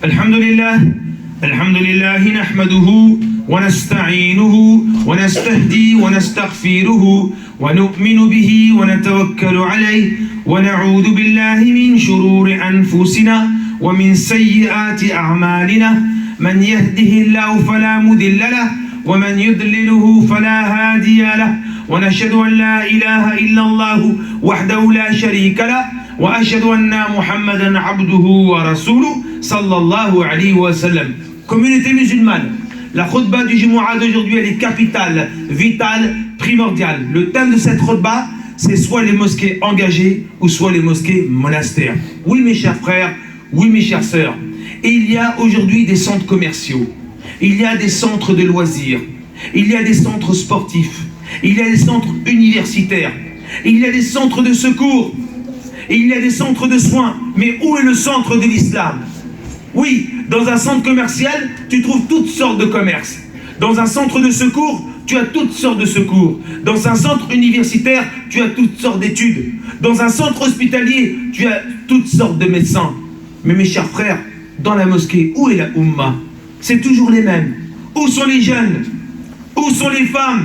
الحمد لله نحمده ونستعينه ونستهدي ونستغفره ونؤمن به ونتوكل عليه ونعوذ بالله من شرور أنفسنا ومن سيئات أعمالنا من يهده الله فلا مضل له ومن يضلله فلا هادي له ونشهد أن لا إله إلا الله وحده لا شريك له وأشهد أن محمدا عبده ورسوله صلى الله عليه وسلم. Communauté musulmane, la khutba du Jumu'ah d'aujourd'hui, elle est capitale, vitale, primordiale. Le thème de cette khutba, c'est soit les mosquées engagées ou soit les mosquées monastères. Oui mes chers frères, oui mes chères sœurs, il y a aujourd'hui des centres commerciaux, il y a des centres de loisirs, il y a des centres sportifs, il y a des centres universitaires, il y a des centres de secours, il y a des centres de soins. Mais où est le centre de l'islam? Oui, dans un centre commercial, tu trouves toutes sortes de commerces. Dans un centre de secours, tu as toutes sortes de secours. Dans un centre universitaire, tu as toutes sortes d'études. Dans un centre hospitalier, tu as toutes sortes de médecins. Mais mes chers frères, dans la mosquée, où est la Ummah? C'est toujours les mêmes. Où sont les jeunes? Où sont les femmes?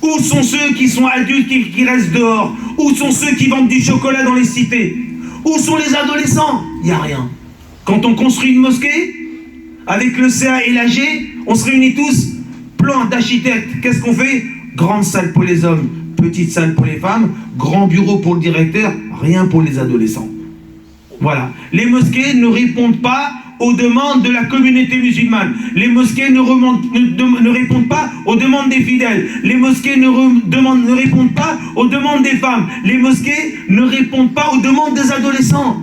Où sont ceux qui sont adultes et qui restent dehors? Où sont ceux qui vendent du chocolat dans les cités? Où sont les adolescents? Il n'y a rien. Quand on construit une mosquée, avec le CA et l'AG, on se réunit tous, plan d'architecte. Qu'est-ce qu'on fait? Grande salle pour les hommes, petite salle pour les femmes, grand bureau pour le directeur, rien pour les adolescents. Voilà. Les mosquées ne répondent pas aux demandes de la communauté musulmane. Les mosquées ne répondent pas aux demandes des fidèles. Les mosquées ne répondent pas aux demandes des femmes. Les mosquées ne répondent pas aux demandes des adolescents.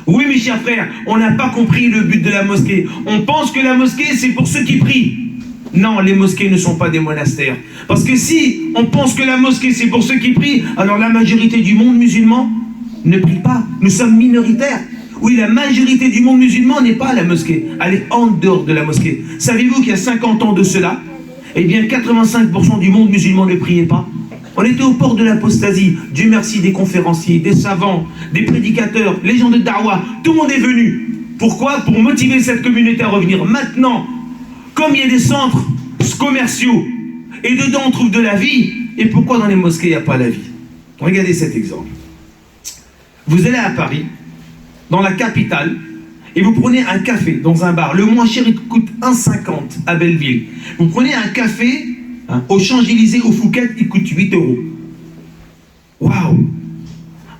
Oui mes chers frères, on n'a pas compris le but de la mosquée. On pense que la mosquée c'est pour ceux qui prient. Non, les mosquées ne sont pas des monastères. Parce que si on pense que la mosquée c'est pour ceux qui prient, alors la majorité du monde musulman ne prie pas. Nous sommes minoritaires. Oui, la majorité du monde musulman n'est pas à la mosquée. Elle est en dehors de la mosquée. Savez-vous qu'il y a 50 ans de cela, eh bien 85% du monde musulman ne priait pas. On était au port de l'apostasie. Dieu merci des conférenciers, des savants, des prédicateurs, les gens de Dawa. Tout le monde est venu. Pourquoi? Pour motiver cette communauté à revenir. Maintenant, comme il y a des centres commerciaux et dedans on trouve de la vie, et pourquoi dans les mosquées il n'y a pas la vie? Regardez cet exemple. Vous allez à Paris, dans la capitale, et vous prenez un café dans un bar. Le moins cher, il coûte 1,50 à Belleville. Vous prenez un café au Champs-Élysées, au Fouquet, il coûte 8 €. Waouh!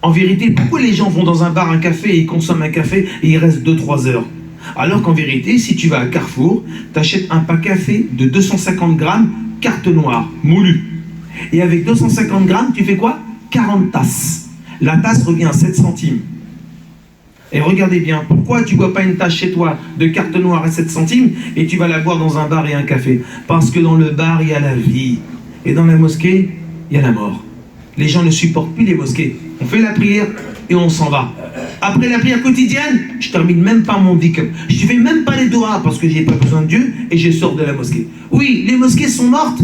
En vérité, pourquoi les gens vont dans un bar, un café, et ils consomment un café et ils restent 2-3 heures? Alors qu'en vérité, si tu vas à Carrefour, tu achètes un pack café de 250 grammes, carte noire, moulu. Et avec 250 grammes, tu fais quoi? 40 tasses. La tasse revient à 7 centimes. Et regardez bien, pourquoi tu ne bois pas une tasse chez toi de carte noire à 7 centimes et tu vas la boire dans un bar et un café? Parce que dans le bar, il y a la vie. Et dans la mosquée, il y a la mort. Les gens ne supportent plus les mosquées. On fait la prière et on s'en va. Après la prière quotidienne, je termine même pas mon dhikr. Je ne fais même pas les doigts parce que je n'ai pas besoin de Dieu et je sors de la mosquée. Oui, les mosquées sont mortes.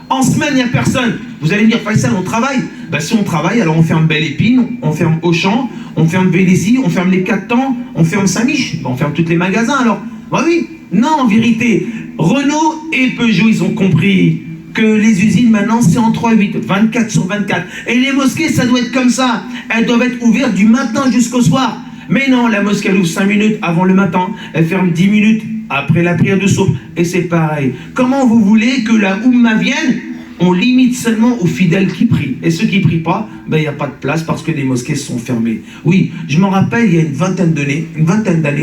En semaine, il n'y a personne. Vous allez me dire, Faisal, on travaille. Ben, si on travaille, alors on ferme Belle Épine, on ferme Auchan, on ferme Vélizy, on ferme les 4 temps, on ferme Saint-Mich. Ben, on ferme tous les magasins alors. Ben oui, non, en vérité, Renault et Peugeot, ils ont compris que les usines maintenant, c'est en 3-8, 24/24. Et les mosquées, ça doit être comme ça. Elles doivent être ouvertes du matin jusqu'au soir. Mais non, la mosquée, elle ouvre 5 minutes avant le matin, elle ferme 10 minutes après la prière de soupe. Et c'est pareil. Comment vous voulez que la Oumma vienne? On limite seulement aux fidèles qui prient. Et ceux qui ne prient pas, ben, il n'y a pas de place parce que les mosquées sont fermées. Oui, je m'en rappelle, il y a une vingtaine d'années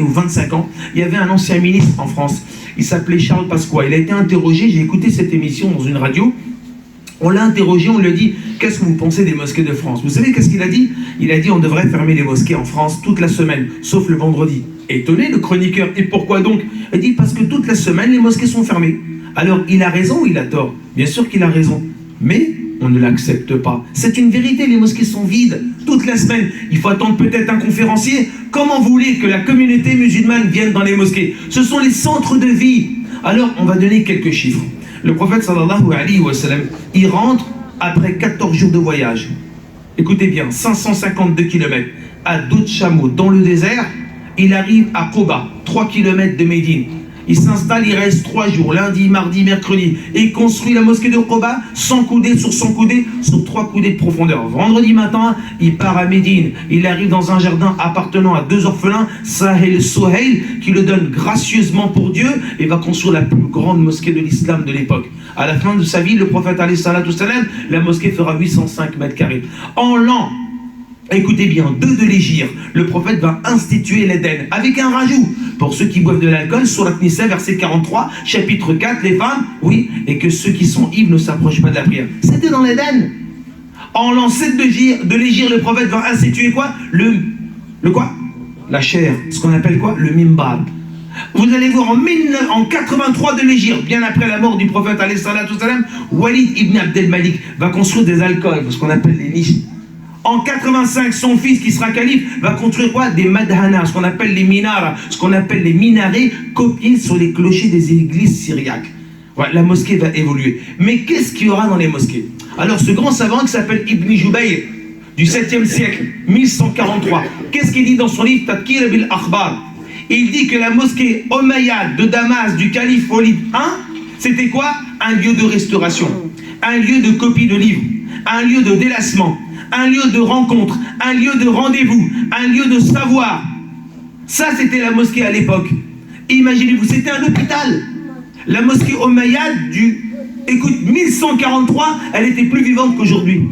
ou 25 ans, il y avait un ancien ministre en France. Il s'appelait Charles Pasqua. Il a été interrogé, j'ai écouté cette émission dans une radio. On l'a interrogé, on lui a dit « Qu'est-ce que vous pensez des mosquées de France ?» Vous savez qu'est-ce qu'il a dit? Il a dit « On devrait fermer les mosquées en France toute la semaine, sauf le vendredi. » Étonné le chroniqueur. Et pourquoi donc? Il dit « Parce que toute la semaine, les mosquées sont fermées. » Alors, il a raison ou il a tort? Bien sûr qu'il a raison. Mais on ne l'accepte pas. C'est une vérité, les mosquées sont vides toute la semaine. Il faut attendre peut-être un conférencier. Comment vous voulez que la communauté musulmane vienne dans les mosquées? Ce sont les centres de vie. Alors, on va donner quelques chiffres. Le prophète sallallahu alayhi wa sallam, il rentre après 14 jours de voyage. Écoutez bien, 552 km à dos de chameau dans le désert. il arrive à Quba, 3 km de Médine. Il s'installe, il reste 3 jours, lundi, mardi, mercredi. Et il construit la mosquée de Quba, 100 coudées sur 100 coudées, sur 3 coudées de profondeur. Vendredi matin, il part à Médine. Il arrive dans un jardin appartenant à 2 orphelins, Sahel Souhail, qui le donne gracieusement pour Dieu, et va construire la plus grande mosquée de l'islam de l'époque. À la fin de sa vie, le prophète, alayhi salatu wassalam, la mosquée fera 805 mètres carrés. En l'an, écoutez bien, 2 de l'Hégire, le prophète va instituer l'Éden, avec un rajout. Pour ceux qui boivent de l'alcool, Surat Nisa, verset 43, chapitre 4, les femmes, oui, et que ceux qui sont ivres ne s'approchent pas de la prière. C'était dans l'Éden. En l'an 7 de l'Hégire, le prophète va instituer quoi? Le quoi? La chair, ce qu'on appelle quoi? Le mimbar. Vous allez voir en 83 de l'Hégire, bien après la mort du prophète, alayhi salatu wassalam, Walid ibn Abdel Malik va construire des alcools, ce qu'on appelle les niches. En 85, son fils, qui sera calife, va construire quoi? Des madhanas, ce qu'on appelle les minaras, ce qu'on appelle les minarets, copiés sur les clochers des églises syriaques. Voilà, la mosquée va évoluer. Mais qu'est-ce qu'il y aura dans les mosquées? Alors, ce grand savant qui s'appelle Ibn Jubayr, du 7e siècle, 1143, qu'est-ce qu'il dit dans son livre Tadkir bil Akhbar? Il dit que la mosquée Omeyyade de Damas, du calife Walid I, c'était quoi? Un lieu de restauration, un lieu de copie de livres, un lieu de délassement, un lieu de rencontre, un lieu de rendez-vous, un lieu de savoir. Ça, c'était la mosquée à l'époque. Imaginez-vous, c'était un hôpital. La mosquée Omeyyade écoute, 1143, elle était plus vivante qu'aujourd'hui.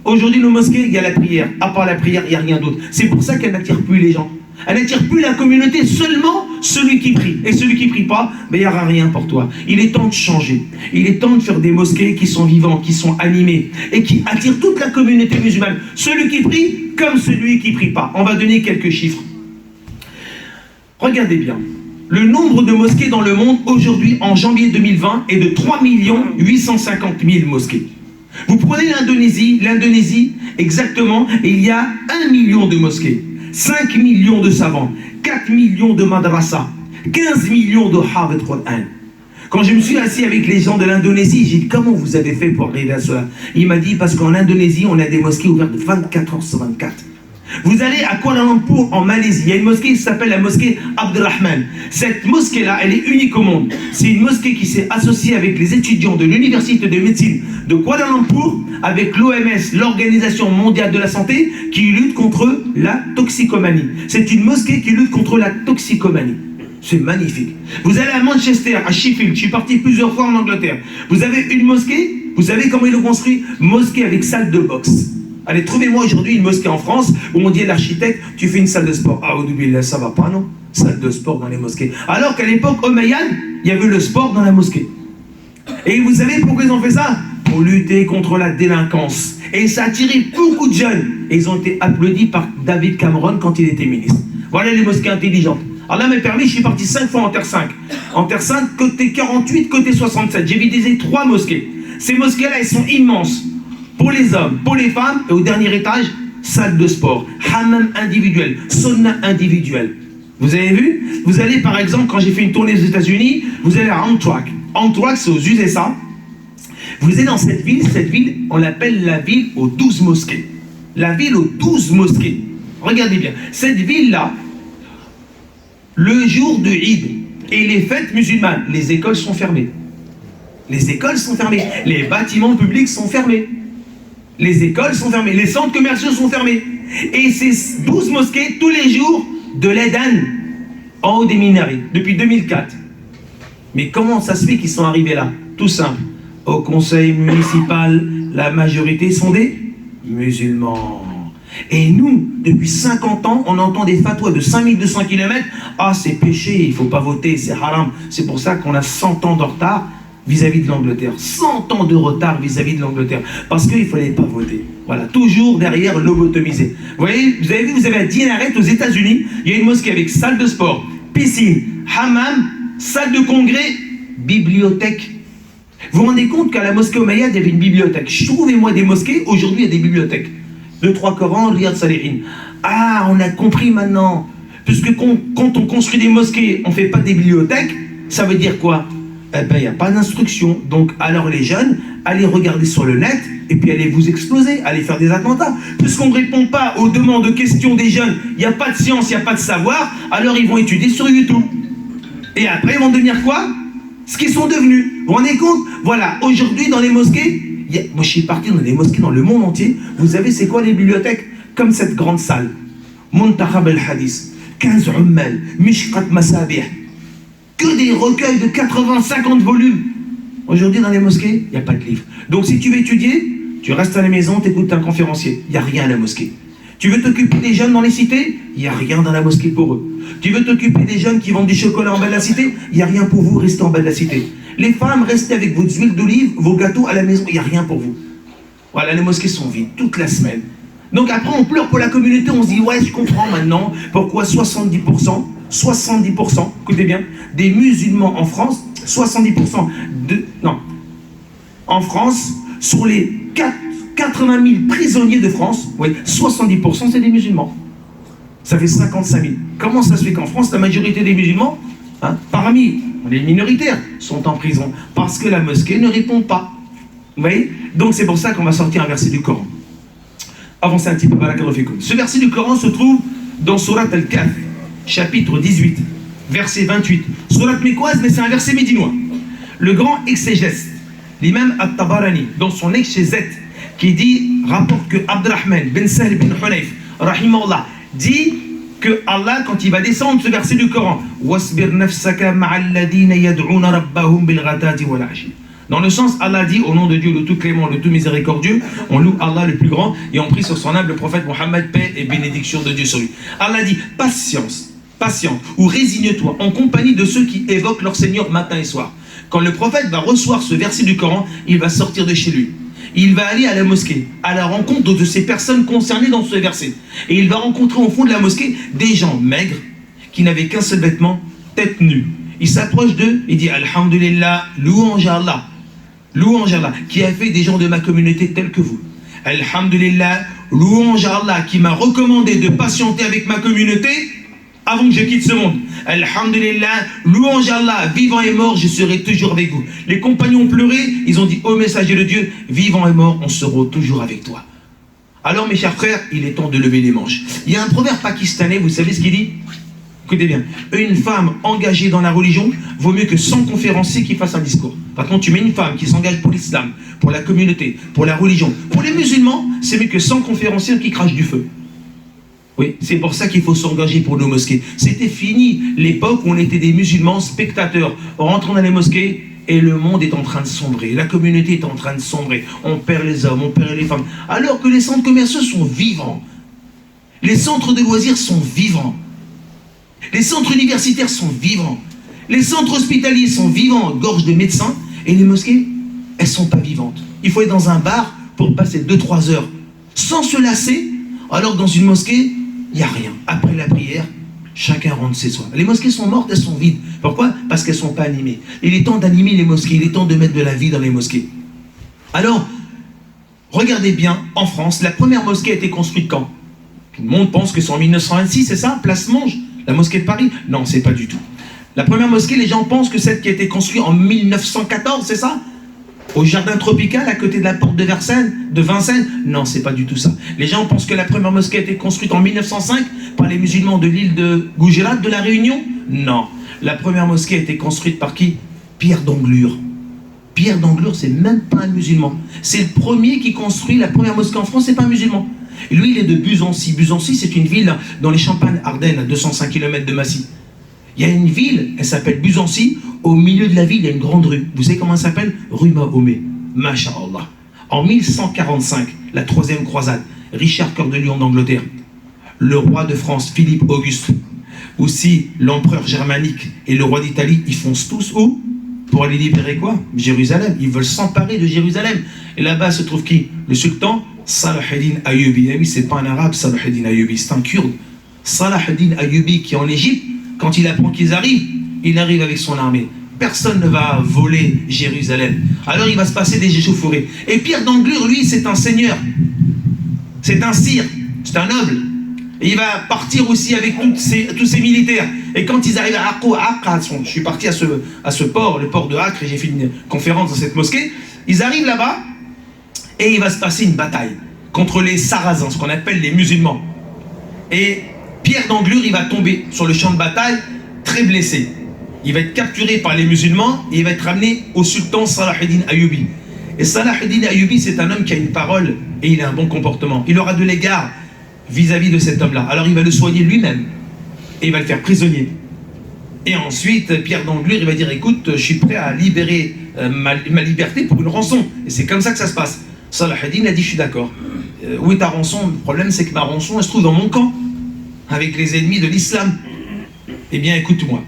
Aujourd'hui, nos mosquées, il y a la prière. À part la prière, il n'y a rien d'autre. C'est pour ça qu'elle n'attire plus les gens. Elle n'attire plus la communauté, seulement celui qui prie. Et celui qui ne prie pas, ben, il n'y aura rien pour toi. Il est temps de changer. Il est temps de faire des mosquées qui sont vivantes, qui sont animées et qui attirent toute la communauté musulmane. Celui qui prie comme celui qui ne prie pas. On va donner quelques chiffres. Regardez bien. Le nombre de mosquées dans le monde aujourd'hui, en janvier 2020, est de 3 850 000 mosquées. Vous prenez l'Indonésie, exactement, et il y a 1 million de mosquées. 5 millions de savants, 4 millions de madrasa, 15 millions de Hafid Qur'an. Quand je me suis assis avec les gens de l'Indonésie, j'ai dit comment vous avez fait pour arriver à cela? Il m'a dit parce qu'en Indonésie, on a des mosquées ouvertes 24 heures sur 24. Vous allez à Kuala Lumpur, en Malaisie, il y a une mosquée qui s'appelle la mosquée Abdurrahman. Cette mosquée-là, elle est unique au monde. C'est une mosquée qui s'est associée avec les étudiants de l'université de médecine de Kuala Lumpur, avec l'OMS, l'Organisation mondiale de la santé, qui lutte contre la toxicomanie. C'est une mosquée qui lutte contre la toxicomanie. C'est magnifique. Vous allez à Manchester, à Sheffield, je suis parti plusieurs fois en Angleterre. Vous avez une mosquée, vous savez comment ils l'ont construit? Mosquée avec salle de boxe. Allez, trouvez-moi aujourd'hui une mosquée en France où on dit à l'architecte, tu fais une salle de sport. Ah, Oudubillah, ça va pas, non? Salle de sport dans les mosquées. Alors qu'à l'époque Omeyyade, il y avait le sport dans la mosquée. Et vous savez pourquoi ils ont fait ça? Pour lutter contre la délinquance. Et ça a attiré beaucoup de jeunes. Et ils ont été applaudis par David Cameron quand il était ministre. Voilà les mosquées intelligentes. Allah m'a permis, je suis parti 5 fois en Terre Sainte. En Terre Sainte, côté 48, côté 67. J'ai visité 3 mosquées. Ces mosquées-là, elles sont immenses. Pour les hommes, pour les femmes, et au dernier étage, salle de sport, hammam individuel, sauna individuel. Vous avez vu? Vous allez par exemple, quand j'ai fait une tournée aux États-Unis, vous allez à Amtrak. Amtrak, c'est aux USA. Vous êtes dans cette ville, on l'appelle la ville aux 12 mosquées. La ville aux 12 mosquées. Regardez bien, cette ville-là, le jour de Eid et les fêtes musulmanes, les écoles sont fermées. Les écoles sont fermées, les bâtiments publics sont fermés. Les écoles sont fermées, les centres commerciaux sont fermés. Et ces 12 mosquées, tous les jours, de l'Éden, en haut des minarets, depuis 2004. Mais comment ça se fait qu'ils sont arrivés là? Tout simple. Au conseil municipal, la majorité sont des musulmans. Et nous, depuis 50 ans, on entend des fatwas de 5200 km. Ah, c'est péché, il ne faut pas voter, c'est haram. C'est pour ça qu'on a 100 ans de retard vis-à-vis de l'Angleterre. 100 ans de retard vis-à-vis de l'Angleterre. Parce qu'il ne fallait pas voter. Voilà, toujours derrière lobotomisé. Vous voyez, vous avez vu, vous avez à Dinaret aux États-Unis, il y a une mosquée avec salle de sport, piscine, hammam, salle de congrès, bibliothèque. Vous vous rendez compte qu'à la mosquée Omeyyade, il y avait une bibliothèque. Trouvez-moi des mosquées, aujourd'hui il y a des bibliothèques. 2-3 Corans, Riyad Salihin. Ah, on a compris maintenant. Puisque quand on construit des mosquées, on ne fait pas des bibliothèques, ça veut dire quoi? Eh bien, il n'y a pas d'instruction. Donc, alors les jeunes, allez regarder sur le net, et puis allez vous exploser, allez faire des attentats. Puisqu'on ne répond pas aux demandes, aux questions des jeunes, il n'y a pas de science, il n'y a pas de savoir, alors ils vont étudier sur YouTube. Et après, ils vont devenir quoi? Ce qu'ils sont devenus. Vous vous rendez compte? Voilà, aujourd'hui, dans les mosquées, moi je suis parti dans les mosquées dans le monde entier, vous savez c'est quoi les bibliothèques? Comme cette grande salle. Muntakhab al-Hadith, 15 ummal, Mishqat Masabih, que des recueils de 80-50 volumes. Aujourd'hui, dans les mosquées, il n'y a pas de livre. Donc, si tu veux étudier, tu restes à la maison, tu écoutes un conférencier. Il n'y a rien à la mosquée. Tu veux t'occuper des jeunes dans les cités? Il n'y a rien dans la mosquée pour eux. Tu veux t'occuper des jeunes qui vendent du chocolat en bas de la cité? Il n'y a rien pour vous, restez en bas de la cité. Les femmes, restez avec vos huiles d'olive, vos gâteaux à la maison, il n'y a rien pour vous. Voilà, les mosquées sont vides toute la semaine. Donc après, on pleure pour la communauté, on se dit, ouais, je comprends maintenant pourquoi 70%, écoutez bien, des musulmans en France, 70% en France, sur les 80 000 prisonniers de France, oui, 70% c'est des musulmans. Ça fait 55 000. Comment ça se fait qu'en France, la majorité des musulmans, parmi les minoritaires, sont en prison? Parce que la mosquée ne répond pas. Vous voyez? Donc c'est pour ça qu'on va sortir un verset du Coran. Avancez un petit peu, barakallahu fikoum. Ce verset du Coran se trouve dans Surat Al-Kahf, chapitre 18, verset 28. Surat mécoise, mais c'est un verset médinois. Le grand exégète, l'imam At-Tabarani, dans son exégète, qui dit, rapporte que Abdurrahman bin Sahl bin Hunayf, rahimahullah, dit que Allah, quand il va descendre ce verset du Coran, Wasbir nafsaka ma'alladina yad'una rabbahum bil ghadati wal ashi. Dans le sens, Allah dit, au nom de Dieu, le tout clément, le tout miséricordieux, on loue Allah le plus grand, et on prie sur son âme le prophète Mohammed, paix et bénédiction de Dieu sur lui. Allah dit, patience, ou résigne-toi en compagnie de ceux qui évoquent leur Seigneur matin et soir. Quand le prophète va recevoir ce verset du Coran, il va sortir de chez lui. Il va aller à la mosquée, à la rencontre de ces personnes concernées dans ce verset. Et il va rencontrer au fond de la mosquée des gens maigres, qui n'avaient qu'un seul vêtement, tête nue. Il s'approche d'eux, il dit, Alhamdulillah, louange à Allah. Louange à Allah, qui a fait des gens de ma communauté tels que vous. Alhamdulillah, louange à Allah, qui m'a recommandé de patienter avec ma communauté avant que je quitte ce monde. Alhamdulillah, louange à Allah, vivant et mort, je serai toujours avec vous. Les compagnons ont pleuré, ils ont dit, ô messager de Dieu, vivant et mort, on sera toujours avec toi. Alors mes chers frères, il est temps de lever les manches. Il y a un proverbe pakistanais, vous savez ce qu'il dit? Écoutez bien, une femme engagée dans la religion vaut mieux que 100 conférenciers qui fassent un discours. Par contre, tu mets une femme qui s'engage pour l'islam, pour la communauté, pour la religion, pour les musulmans, c'est mieux que 100 conférenciers qui crachent du feu. Oui, c'est pour ça qu'il faut s'engager pour nos mosquées. C'était fini l'époque où on était des musulmans spectateurs, rentrant dans les mosquées et le monde est en train de sombrer, la communauté est en train de sombrer, on perd les hommes, on perd les femmes, alors que les centres commerciaux sont vivants, les centres de loisirs sont vivants, les centres universitaires sont vivants, les centres hospitaliers sont vivants, gorge de médecins, et les mosquées, elles ne sont pas vivantes. Il faut être dans un bar pour passer 2-3 heures sans se lasser, alors que dans une mosquée, il n'y a rien. Après la prière, chacun rentre chez soi. Les mosquées sont mortes, elles sont vides. Pourquoi? Parce qu'elles ne sont pas animées. Il est temps d'animer les mosquées, il est temps de mettre de la vie dans les mosquées. Alors, regardez bien, en France, la première mosquée a été construite quand? Tout le monde pense que c'est en 1926, c'est ça? Place Monge, la mosquée de Paris? Non, c'est pas du tout. La première mosquée, les gens pensent que celle qui a été construite en 1914, c'est ça? Au jardin tropical, à côté de la porte de Vincennes? Non, c'est pas du tout ça. Les gens pensent que la première mosquée a été construite en 1905 par les musulmans de l'île de Gujarat, de la Réunion? Non. La première mosquée a été construite par qui? Pierre d'Anglure. Pierre d'Anglure, c'est même pas un musulman. C'est le premier qui construit la première mosquée en France, c'est pas un musulman. Et lui, il est de Buzancy. Buzancy, c'est une ville dans les Champagnes-Ardenne, à 205 km de Massy. Il y a une ville, elle s'appelle Buzancy. Au milieu de la ville, il y a une grande rue. Vous savez comment elle s'appelle? Rue Mahomet. Masha'Allah. En 1145, la troisième croisade, Richard Cœur de Lion d'Angleterre, le roi de France, Philippe Auguste, aussi l'empereur germanique et le roi d'Italie, ils foncent tous où? Pour aller libérer quoi? Jérusalem. Ils veulent s'emparer de Jérusalem. Et là-bas se trouve qui? Le sultan Salahuddin Ayyubi. Ah oui, c'est pas un arabe, Salahuddin Ayyubi, c'est un kurde. Salahuddin Ayyubi qui est en Égypte, quand il apprend qu'ils arrivent, il arrive avec son armée. Personne ne va voler Jérusalem. Alors il va se passer des échauffourées. Et Pierre d'Anglure, lui, c'est un seigneur. C'est un sire. C'est un noble. Et il va partir aussi avec tous ces militaires. Et quand ils arrivent à Acre, je suis parti à ce port, le port de Acre, et j'ai fait une conférence dans cette mosquée. Ils arrivent là-bas, Et il va se passer une bataille contre les Sarrasins, ce qu'on appelle les musulmans. Et Pierre d'Anglure, il va tomber sur le champ de bataille très blessé. Il va être capturé par les musulmans et il va être ramené au sultan Salah ad-Din Ayyubi. Et Salah ad-Din Ayyubi, c'est un homme qui a une parole et il a un bon comportement. Il aura de l'égard vis-à-vis de cet homme-là. Alors il va le soigner lui-même et il va le faire prisonnier. Et ensuite, Pierre d'Anglure, il va dire, écoute, je suis prêt à libérer ma liberté pour une rançon. Et c'est comme ça que ça se passe. Salah ad-Din a dit, je suis d'accord. Où est ta rançon? Le problème, c'est que ma rançon, elle se trouve dans mon camp, avec les ennemis de l'islam. Eh bien, écoute-moi.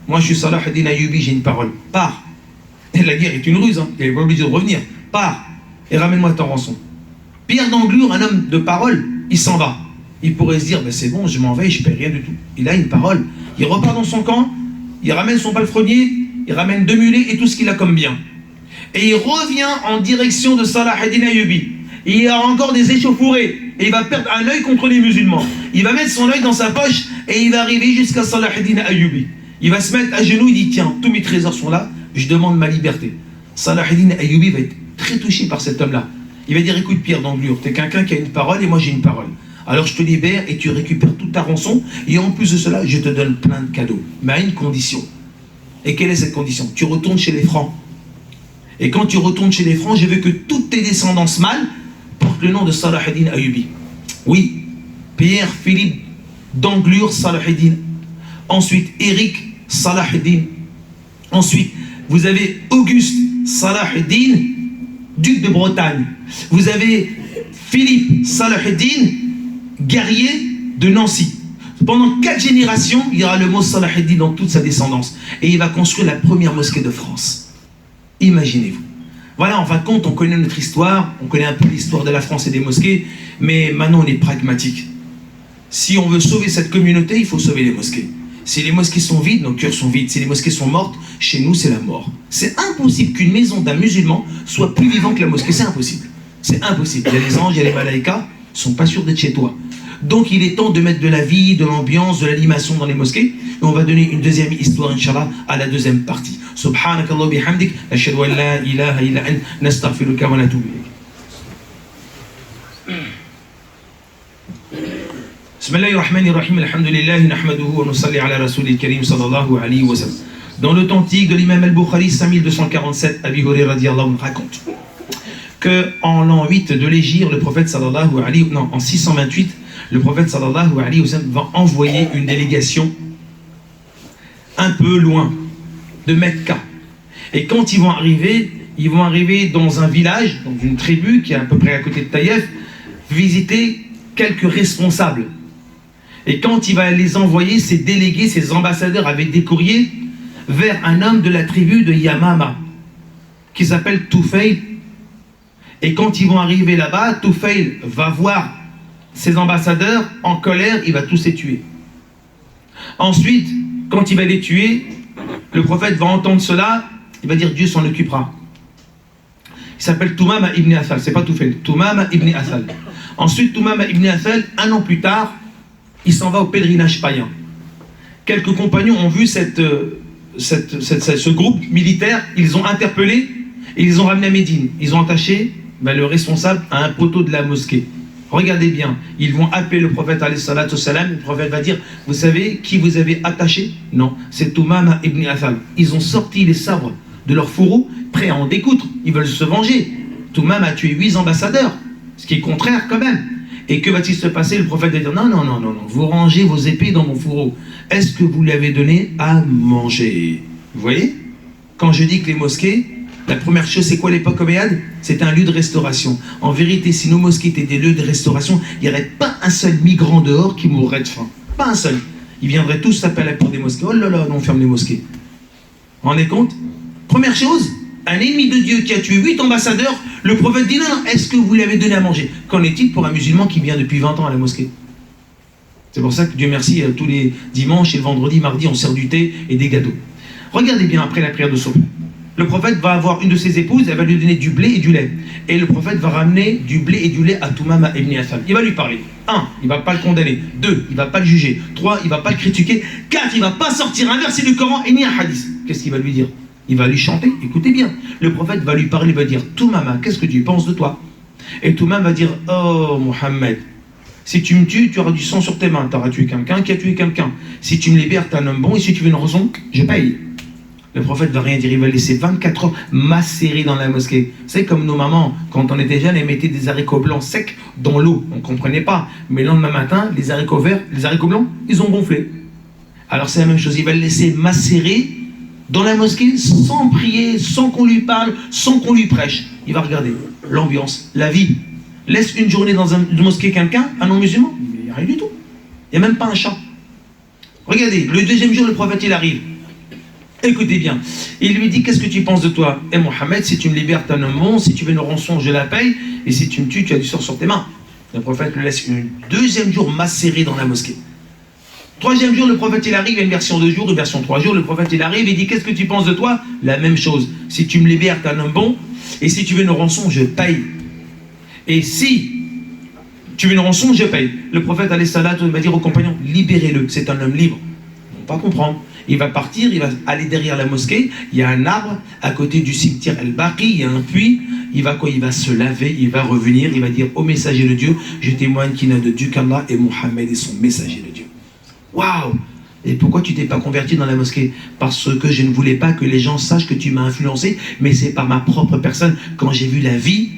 Moi, je suis Salah ad-Din Ayyubi, j'ai une parole. Pars. Et la guerre est une ruse, hein. Il n'est pas obligé de revenir. Pars et ramène-moi ta rançon. Pierre d'Anglure, un homme de parole, il s'en va. Il pourrait se dire, ben c'est bon, je m'en vais, je ne paie rien du tout. Il a une parole. Il repart dans son camp, il ramène son palefrenier, il ramène 2 mulets et tout ce qu'il a comme bien. Et il revient en direction de Salah ad-Din Ayyubi. Il y a encore des échauffourées. Et il va perdre un œil contre les musulmans. Il va mettre son œil dans sa poche et il va arriver jusqu'à Salah ad-Din Ayyubi. Il va se mettre à genoux, il dit, tiens, tous mes trésors sont là, je demande ma liberté. Salah ad-Din Ayyubi va être très touché par cet homme-là. Il va dire, écoute Pierre d'Anglure, tu es quelqu'un qui a une parole et moi j'ai une parole. Alors je te libère et tu récupères toute ta rançon et en plus de cela, je te donne plein de cadeaux. Mais à une condition. Et quelle est cette condition? Tu retournes chez les Francs. Et quand tu retournes chez les Francs, je veux que toutes tes descendances mâles portent le nom de Salah ad-Din Ayyubi. Oui, Pierre Philippe d'Anglure Salah ad-Din. Ensuite, Éric Salah ad-Din. Ensuite, vous avez Auguste Salah ad-Din, duc de Bretagne. Vous avez Philippe Salah ad-Din, guerrier de Nancy. Pendant 4 générations, il y aura le mot Salah ad-Din dans toute sa descendance. Et il va construire la première mosquée de France. Imaginez-vous. Voilà, en fin de compte, on connaît notre histoire, on connaît un peu l'histoire de la France et des mosquées, mais maintenant on est pragmatique. Si on veut sauver cette communauté, il faut sauver les mosquées. Si les mosquées sont vides, nos cœurs sont vides. Si les mosquées sont mortes, chez nous, c'est la mort. C'est impossible qu'une maison d'un musulman soit plus vivante que la mosquée. C'est impossible. C'est impossible. Il y a les anges, il y a les malaïkas, ils ne sont pas sûrs d'être chez toi. Donc il est temps de mettre de la vie, de l'ambiance, de l'animation dans les mosquées. Et on va donner une deuxième histoire, Inch'Allah, à la deuxième partie. Subhanakallah bihamdik, ashhadu an la ilaha illa ant, nastaghfiruka wa natubu ilayk. Bismillahirrahmanirrahim, alhamdulillahi nahmaduhu wa nusalli ala rasulil karim sallallahu alayhi wa sallam. Dans l'authentique de l'imam al-Bukhari, 5247, Abi Hurayra radiyallahu anhu raconte qu'en l'an 8 de l'Hégire, le prophète sallallahu alayhi wa sallam, en 628, le prophète sallallahu alayhi wa sallam va envoyer une délégation un peu loin de Mecca. Et quand ils vont arriver dans un village, dans une tribu qui est à peu près à côté de Taïf, visiter quelques responsables. Et quand il va les envoyer, ces délégués, ces ambassadeurs avec des courriers vers un homme de la tribu de Yamama qui s'appelle Tufail. Et quand ils vont arriver là-bas, Tufail va voir ses ambassadeurs en colère, il va tous les tuer. Ensuite, quand il va les tuer, le prophète va entendre cela, il va dire Dieu s'en occupera. Il s'appelle Toumama ibn Athal, c'est pas Tufail, Toumama ibn Athal. Ensuite, Toumama ibn Athal, un an plus tard, il s'en va au pèlerinage païen. Quelques compagnons ont vu ce groupe militaire, ils ont interpellé et ils ont ramené à Médine. Ils ont attaché le responsable à un poteau de la mosquée. Regardez bien, ils vont appeler le prophète alayhi salatu wassalam, le prophète va dire, vous savez qui vous avez attaché? Non, c'est Toumama ibn Athal. Ils ont sorti les sabres de leur fourreau, prêts à en découdre, ils veulent se venger. Toumama a tué 8 ambassadeurs, ce qui est contraire quand même. Et que va-t-il se passer? Le prophète va dire, non, vous rangez vos épées dans mon fourreau. Est-ce que vous lui avez donné à manger? Vous voyez? Quand je dis que les mosquées, la première chose, c'est quoi l'époque omeyyade? C'était un lieu de restauration. En vérité, si nos mosquées étaient des lieux de restauration, il n'y aurait pas un seul migrant dehors qui mourrait de faim. Pas un seul. Ils viendraient tous taper à la porte des mosquées. Oh là là, on ferme les mosquées. Vous vous rendez compte? Première chose, un ennemi de Dieu qui a tué 8 ambassadeurs, le prophète dit non, est-ce que vous lui avez donné à manger? Qu'en est-il pour un musulman qui vient depuis 20 ans à la mosquée? C'est pour ça que Dieu merci, tous les dimanches et le vendredi, mardi, on sert du thé et des gâteaux. Regardez bien après la prière de Sophie. Le prophète va avoir une de ses épouses, elle va lui donner du blé et du lait. Et le prophète va ramener du blé et du lait à Toumama ibn Athal. Il va lui parler. 1, il ne va pas le condamner. 2, il ne va pas le juger. 3, il ne va pas le critiquer. 4, il ne va pas sortir un verset du Coran et ni un hadith. Qu'est-ce qu'il va lui dire? Il va lui chanter. Écoutez bien. Le prophète va lui parler, il va dire, Toumama, qu'est-ce que Dieu pense de toi? Et tout le monde va dire, oh Mohammed, si tu me tues, tu auras du sang sur tes mains. Tu auras tué quelqu'un qui a tué quelqu'un. Si tu me libères, tu es un homme bon. Et si tu veux une raison, je paye. Le prophète ne va rien dire. Il va laisser 24 heures macérer dans la mosquée. C'est comme nos mamans, quand on était jeunes, elles mettaient des haricots blancs secs dans l'eau. On ne comprenait pas. Mais le lendemain matin, les haricots verts, les haricots blancs, ils ont gonflé. Alors c'est la même chose. Il va le laisser macérer dans la mosquée sans prier, sans qu'on lui parle, sans qu'on lui prêche. Il va regarder l'ambiance, la vie. Laisse une journée dans une mosquée quelqu'un, un non-musulman, il n'y a rien du tout. Il n'y a même pas un chat. Regardez, le deuxième jour, le prophète, il arrive. Écoutez bien. Il lui dit, qu'est-ce que tu penses de toi? Eh Mohammed, si tu me libères, t'es un homme bon, si tu veux une rançon, je la paye, et si tu me tues, tu as du sang sur tes mains. Le prophète le laisse un deuxième jour macérer dans la mosquée. Troisième jour, le prophète, il arrive, il y a une version 2 jours, une version 3 jours, le prophète, il arrive, il dit, qu'est-ce que tu penses de toi? La même chose. Si tu me libères, t'es un homme bon, et si tu veux une rançon, je paye. Et si tu veux une rançon, je paye. Le prophète va dire aux compagnons, libérez-le, c'est un homme libre. Ils ne vont pas comprendre. Il va partir, il va aller derrière la mosquée, il y a un arbre, à côté du cimetière El-Baqi, il y a un puits, il va se laver, il va revenir, il va dire au messager de Dieu, je témoigne qu'il n'a de Dieu qu'Allah et Mohammed est son messager de Dieu. Waouh! Et pourquoi tu t'es pas converti dans la mosquée? Parce que je ne voulais pas que les gens sachent que tu m'as influencé, mais c'est par ma propre personne. Quand j'ai vu la vie,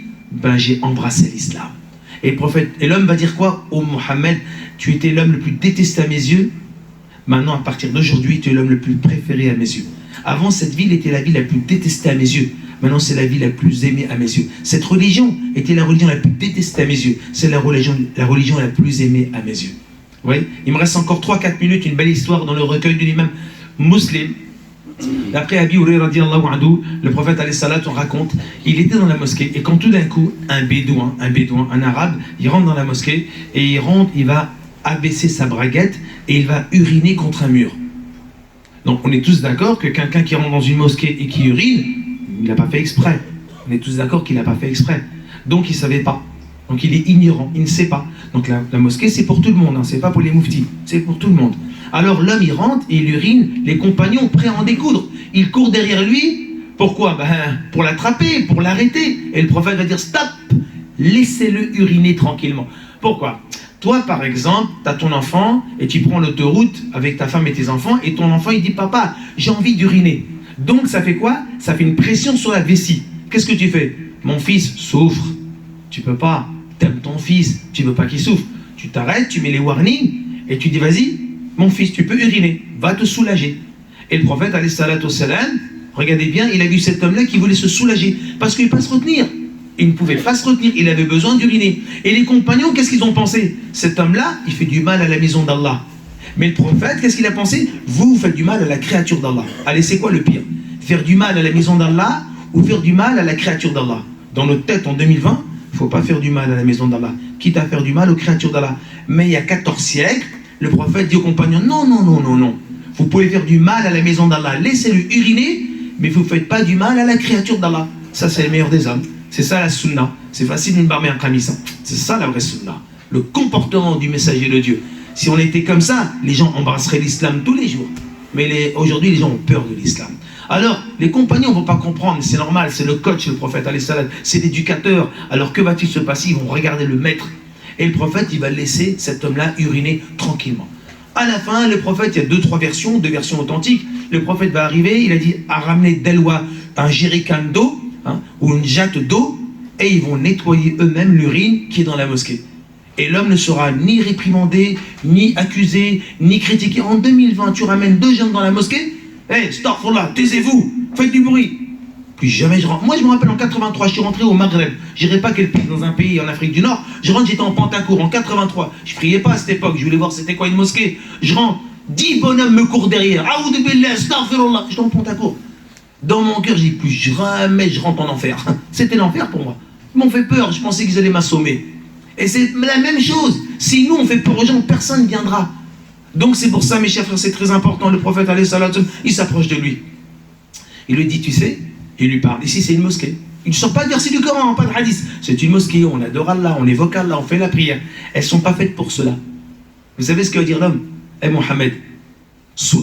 j'ai embrassé l'islam. Et le prophète, et l'homme va dire quoi? Oh Mohammed, tu étais l'homme le plus détesté à mes yeux. Maintenant, à partir d'aujourd'hui, tu es l'homme le plus préféré à mes yeux. Avant, cette ville était la ville la plus détestée à mes yeux. Maintenant, c'est la ville la plus aimée à mes yeux. Cette religion était la religion la plus détestée à mes yeux. C'est la religion la plus aimée à mes yeux. Vous voyez? Il me reste encore 3-4 minutes, une belle histoire dans le recueil de l'imam Muslim. D'après Abi Hurayra radiallahu anhu, le prophète alayhi salat, on raconte, il était dans la mosquée et quand tout d'un coup, un bédouin, un arabe, il rentre dans la mosquée et il va abaisser sa braguette et il va uriner contre un mur. Donc on est tous d'accord que quelqu'un qui rentre dans une mosquée et qui urine, il n'a pas fait exprès. On est tous d'accord qu'il n'a pas fait exprès. Donc il ne savait pas. Donc il est ignorant, il ne sait pas. Donc la mosquée c'est pour tout le monde, hein, c'est pas pour les mouftis, c'est pour tout le monde. Alors l'homme il rentre et il urine, les compagnons prêts à en découdre. Ils courent derrière lui, pourquoi? Pour l'attraper, pour l'arrêter. Et le prophète va dire stop, laissez-le uriner tranquillement. Pourquoi? Toi par exemple, tu as ton enfant et tu prends l'autoroute avec ta femme et tes enfants et ton enfant il dit papa, j'ai envie d'uriner. Donc ça fait quoi? Ça fait une pression sur la vessie. Qu'est-ce que tu fais? Mon fils souffre, tu peux pas. T'aimes ton fils, tu veux pas qu'il souffre. Tu t'arrêtes, tu mets les warnings et tu dis vas-y, mon fils, tu peux uriner, va te soulager. Et le prophète, alayhi salatu wassalam, regardez bien, il a vu cet homme-là qui voulait se soulager parce qu'il ne pouvait pas se retenir. Il ne pouvait pas se retenir, il avait besoin d'uriner. Et les compagnons, qu'est-ce qu'ils ont pensé? Cet homme-là, il fait du mal à la maison d'Allah. Mais le prophète, qu'est-ce qu'il a pensé? Vous faites du mal à la créature d'Allah. Allez, c'est quoi le pire? Faire du mal à la maison d'Allah ou faire du mal à la créature d'Allah? Dans notre tête, en 2020, il ne faut pas faire du mal à la maison d'Allah, quitte à faire du mal aux créatures d'Allah. Mais il y a 14 siècles, le prophète dit aux compagnons, non, non, non, non, non. Vous pouvez faire du mal à la maison d'Allah, laissez-le uriner, mais vous ne faites pas du mal à la créature d'Allah. Ça, c'est le meilleur des hommes. C'est ça la sunna. C'est facile d'une barmer un khamisa. C'est ça la vraie sunna. Le comportement du messager de Dieu. Si on était comme ça, les gens embrasseraient l'islam tous les jours. Mais aujourd'hui, les gens ont peur de l'islam. Alors, les compagnons ne vont pas comprendre, c'est normal, c'est le coach, le prophète, c'est l'éducateur. Alors, que va-t-il se passer? Ils vont regarder le maître. Et le prophète, il va laisser cet homme-là uriner tranquillement. À la fin, le prophète, il y a deux versions authentiques. Le prophète va arriver, il a dit à ramener d'Elwa un jerrycan d'eau, ou une jatte d'eau, et ils vont nettoyer eux-mêmes l'urine qui est dans la mosquée. Et l'homme ne sera ni réprimandé, ni accusé, ni critiqué. En 2020, tu ramènes deux jeunes dans la mosquée. Hey, astaghfirullah, taisez-vous, faites du bruit. Plus jamais je rentre. Moi, je me rappelle en 83, je suis rentré au Maghreb. Je n'irai pas quel pays, dans un pays en Afrique du Nord. Je rentre, j'étais en Pantacourt en 83. Je priais pas à cette époque, je voulais voir c'était quoi une mosquée. Je rentre, 10 bonhommes me courent derrière. Aoudou billah, astaghfirullah. J'étais en Pantacourt. Dans mon cœur, je dis plus jamais je rentre en enfer. C'était l'enfer pour moi. Ils m'ont fait peur, je pensais qu'ils allaient m'assommer. Et c'est la même chose. Si nous, on fait peur aux gens, personne ne viendra. Donc c'est pour ça, mes chers frères, c'est très important. Le prophète, alayhi salatu, il s'approche de lui. Il lui dit, tu sais, il lui parle. Ici, c'est une mosquée. Il ne sort pas de verset du Coran, pas de hadith. C'est une mosquée, on adore Allah, on évoque Allah, on fait la prière. Elles ne sont pas faites pour cela. Vous savez ce que veut dire l'homme? Eh Mohammed,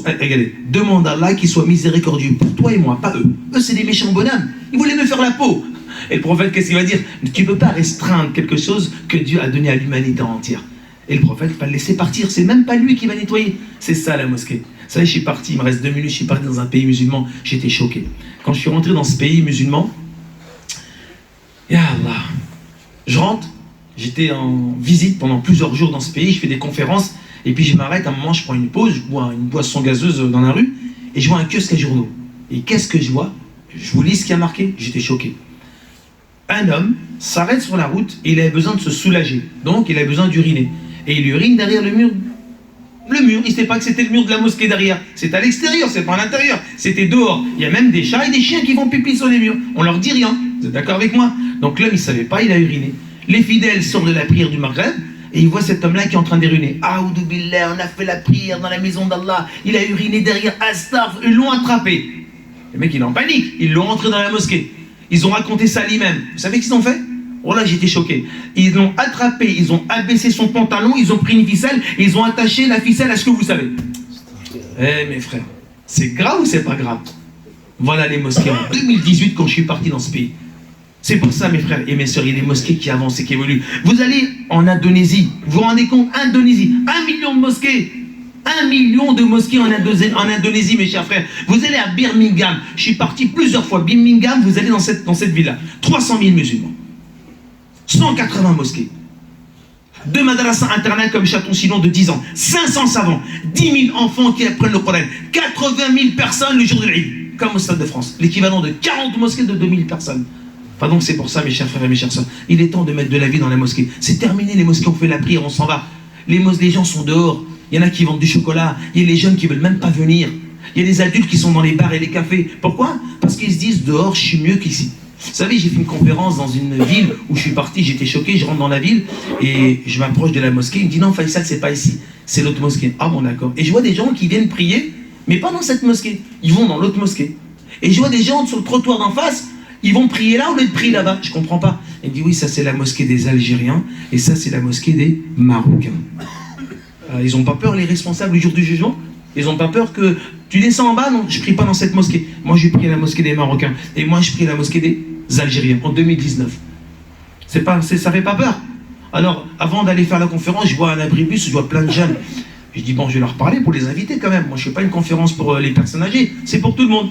regardez, demande à Allah qu'il soit miséricordieux pour toi et moi, pas eux. Eux, c'est des méchants bonhommes. Ils voulaient me faire la peau. Et le prophète, qu'est-ce qu'il va dire? Tu ne peux pas restreindre quelque chose que Dieu a donné à l'humanité entière. Et le prophète va le laisser partir. C'est même pas lui qui va nettoyer. C'est ça la mosquée. Vous savez, je suis parti, il me reste 2 minutes, je suis parti dans un pays musulman. J'étais choqué. Quand je suis rentré dans ce pays musulman, ya Allah, je rentre, j'étais en visite pendant plusieurs jours dans ce pays, je fais des conférences, et puis je m'arrête, à un moment, je prends une pause, je bois une boisson gazeuse dans la rue, et je vois un kiosque à journaux. Et qu'est-ce que je vois? Je vous lis ce qui a marqué, j'étais choqué. Un homme s'arrête sur la route et il avait besoin de se soulager. Donc il avait besoin d'uriner. Et il urine derrière le mur. Le mur, il ne sait pas que c'était le mur de la mosquée derrière. C'est à l'extérieur, c'est pas à l'intérieur. C'était dehors. Il y a même des chats et des chiens qui vont pipi sur les murs. On leur dit rien. Vous êtes d'accord avec moi? Donc l'homme, il ne savait pas, il a uriné. Les fidèles sortent de la prière du Maghreb et ils voient cet homme-là qui est en train d'uriner. Aoudou billah, on a fait la prière dans la maison d'Allah. Il a uriné derrière Astaf. Ils l'ont attrapé. Le mec, il est en panique. Ils l'ont entré dans la mosquée. Ils ont raconté ça à l'imam. Vous savez ce qu'ils ont fait? Oh là, j'étais choqué. Ils l'ont attrapé, ils ont abaissé son pantalon, ils ont pris une ficelle, et ils ont attaché la ficelle à ce que vous savez. Eh mes frères, c'est grave ou c'est pas grave? Voilà les mosquées en 2018 quand je suis parti dans ce pays. C'est pour ça mes frères et mes sœurs, il y a des mosquées qui avancent et qui évoluent. Vous allez en Indonésie, vous vous rendez compte? Indonésie, 1 million de mosquées. 1 million de mosquées en Indonésie, mes chers frères. Vous allez à Birmingham, je suis parti plusieurs fois. Birmingham, vous allez dans cette ville-là. 300 000 musulmans. 180 mosquées. 2 madrasas internats comme Chaton-Silon de 10 ans. 500 savants. 10 000 enfants qui apprennent le Coran. 80 000 personnes le jour de l'Eid. Comme au Stade de France. L'équivalent de 40 mosquées de 2 000 personnes. Enfin donc c'est pour ça mes chers frères et mes chères sœurs. Il est temps de mettre de la vie dans la mosquée. C'est terminé les mosquées, on fait la prière, on s'en va. Les gens sont dehors. Il y en a qui vendent du chocolat. Il y a les jeunes qui veulent même pas venir. Il y a les adultes qui sont dans les bars et les cafés. Pourquoi? Parce qu'ils se disent dehors je suis mieux qu'ici. Vous savez, j'ai fait une conférence dans une ville où je suis parti, j'étais choqué, je rentre dans la ville et je m'approche de la mosquée, il me dit non Faisal, c'est pas ici, c'est l'autre mosquée. Ah bon d'accord. Et je vois des gens qui viennent prier, mais pas dans cette mosquée, ils vont dans l'autre mosquée. Et je vois des gens sur le trottoir d'en face, ils vont prier là au lieu de prier là-bas, je comprends pas. Il me dit oui, ça c'est la mosquée des Algériens et ça c'est la mosquée des Marocains. Ils ont pas peur les responsables le jour du jugement? Ils ont pas peur que tu descends en bas? Non, je prie pas dans cette mosquée. Moi je prie à la mosquée des Marocains et moi je prie à la mosquée des Algériens en 2019. Ça fait pas peur. Alors, avant d'aller faire la conférence, je vois un abribus, je vois plein de jeunes. Je dis, bon, je vais leur parler pour les inviter quand même. Moi, je ne fais pas une conférence pour les personnes âgées, c'est pour tout le monde.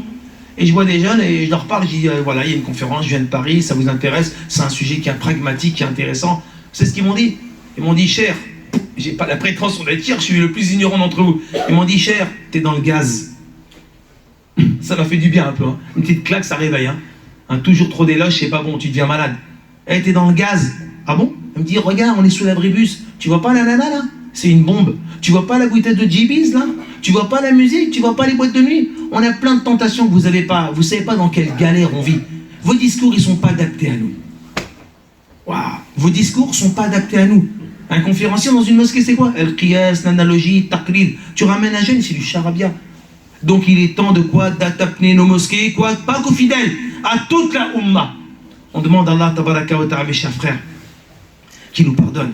Et je vois des jeunes et je leur parle, je dis, voilà, il y a une conférence, je viens de Paris, ça vous intéresse, c'est un sujet qui est pragmatique, qui est intéressant. C'est ce qu'ils m'ont dit. Ils m'ont dit, cher, j'ai pas la prétention d'être cher, je suis le plus ignorant d'entre vous. Ils m'ont dit, cher, t'es dans le gaz. Ça m'a fait du bien un peu, hein. Une petite claque, ça réveille, hein. Toujours trop d'éloges, c'est pas bon, tu deviens malade. Elle était dans le gaz. Ah bon? Elle me dit, regarde, on est sous l'abribus. Tu vois pas la nana là? C'est une bombe. Tu vois pas la bouteille de JB's là? Tu vois pas la musique? Tu vois pas les boîtes de nuit? On a plein de tentations que vous avez pas. Vous savez pas dans quelle galère on vit. Vos discours, ils sont pas adaptés à nous. Waouh! Vos discours sont pas adaptés à nous. Un conférencier dans une mosquée, c'est quoi? El-Qiyas, l'analogie, taqlid. Tu ramènes un jeune, c'est du charabia. Donc il est temps de quoi? D'adapter nos mosquées, quoi? Pas qu'aux fidèles, à toute la Ummah. On demande à Allah, tabaraka wa ta'ala, mes chers frères, qui nous pardonne.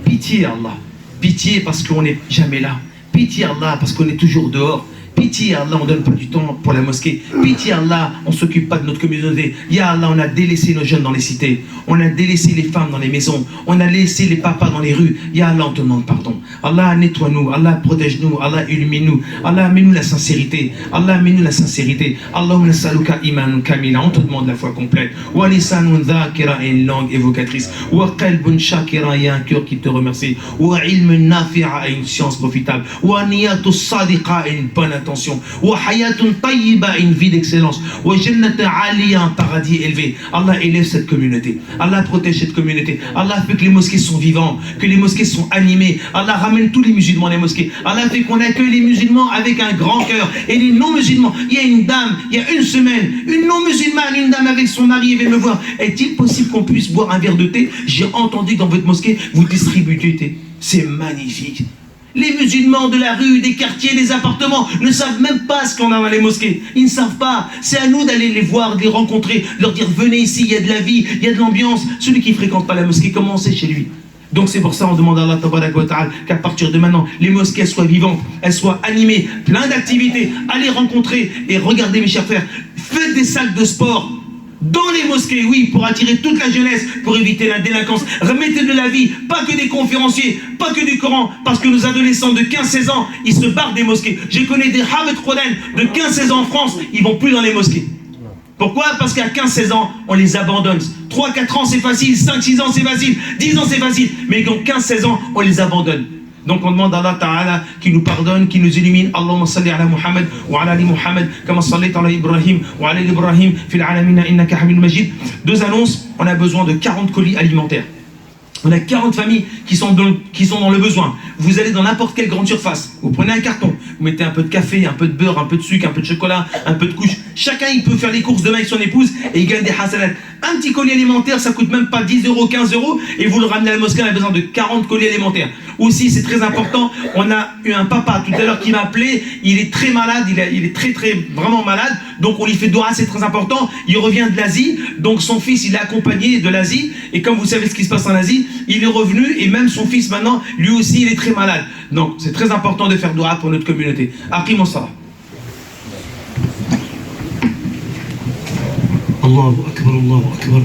Pitié Allah. Pitié parce qu'on n'est jamais là. Pitié Allah parce qu'on est toujours dehors. Pitié Allah, on ne donne pas du temps pour la mosquée. Pitié Allah, on ne s'occupe pas de notre communauté. Ya Allah, on a délaissé nos jeunes dans les cités. On a délaissé les femmes dans les maisons. On a laissé les papas dans les rues. Ya Allah, on te demande pardon. Allah, nettoie-nous. Allah, protège-nous. Allah, illumine-nous. Allah, mets-nous la sincérité. Allah, mets-nous la sincérité. Allahumma nasaluka imanun kamila. On te demande la foi complète. Wa lisanun dhakira, une langue évocatrice. Wa qalbun shakira, il y a un cœur qui te remercie. Wa ilmun nafi'a, une science profitable. Wa niyatus sadiqa, une bonne attention. Wa hayatun tayyiba, une vie d'excellence. Wa jannata aliya, un paradis élevé. Allah élève cette communauté. Allah protège cette communauté. Allah fait que les mosquées sont vivantes, que les mosquées sont animées. Allah ramène tous les musulmans dans les mosquées. Allah fait qu'on accueille les musulmans avec un grand cœur. Et les non-musulmans, il y a une dame, il y a une semaine, une non-musulmane, une dame avec son mari, elle vient me voir. Est-il possible qu'on puisse boire un verre de thé? J'ai entendu que dans votre mosquée, vous distribuez du thé. C'est magnifique. Les musulmans de la rue, des quartiers, des appartements ne savent même pas ce qu'on a dans les mosquées. Ils ne savent pas. C'est à nous d'aller les voir, de les rencontrer, de leur dire venez ici, il y a de la vie, il y a de l'ambiance. Celui qui ne fréquente pas la mosquée, comment on sait chez lui? Donc c'est pour ça qu'on demande à Allah tabaraka wa ta'ala qu'à partir de maintenant, les mosquées soient vivantes, elles soient animées, plein d'activités. Allez rencontrer et regardez mes chers frères, faites des salles de sport. dans les mosquées, oui, pour attirer toute la jeunesse, pour éviter la délinquance. Remettez de la vie, pas que des conférenciers, pas que du Coran, parce que nos adolescents de 15-16 ans, ils se barrent des mosquées. Je connais des Hafid Quran de 15-16 ans en France, ils vont plus dans les mosquées. Pourquoi? Parce qu'à 15-16 ans, on les abandonne. 3-4 ans, c'est facile, 5-6 ans, c'est facile, 10 ans, c'est facile. Mais quand 15-16 ans, on les abandonne. Donc on demande à Allah Ta'ala qui nous pardonne, qui nous illumine. Allahumma salli ala Muhammad wa ala ali Muhammad kama sallayta ala Ibrahim wa ala ali Ibrahim fil alamina innaka hamidun majid. Deux annonces, on a besoin de 40 colis alimentaires. On a 40 familles qui sont dans le besoin. Vous allez dans n'importe quelle grande surface, vous prenez un carton, vous mettez un peu de café, un peu de beurre, un peu de sucre, un peu de chocolat, un peu de couche. Chacun, il peut faire les courses demain avec son épouse et il gagne des hasanat. Un petit colis alimentaire, ça coûte même pas 10 euros, 15 euros et vous le ramenez à la mosquée, on a besoin de 40 colis alimentaires. Aussi, c'est très important, on a eu un papa tout à l'heure qui m'a appelé, il est très malade, il est très vraiment malade, donc on lui fait doua, c'est très important. Il revient de l'Asie, donc son fils, il est accompagné de l'Asie et comme vous savez ce qui se passe en Asie, il est revenu et même son fils maintenant, lui aussi, il est très malade. Donc c'est très important de faire doua pour notre communauté. Aqim as-salah. Allahu Akbar, Allahu Akbar.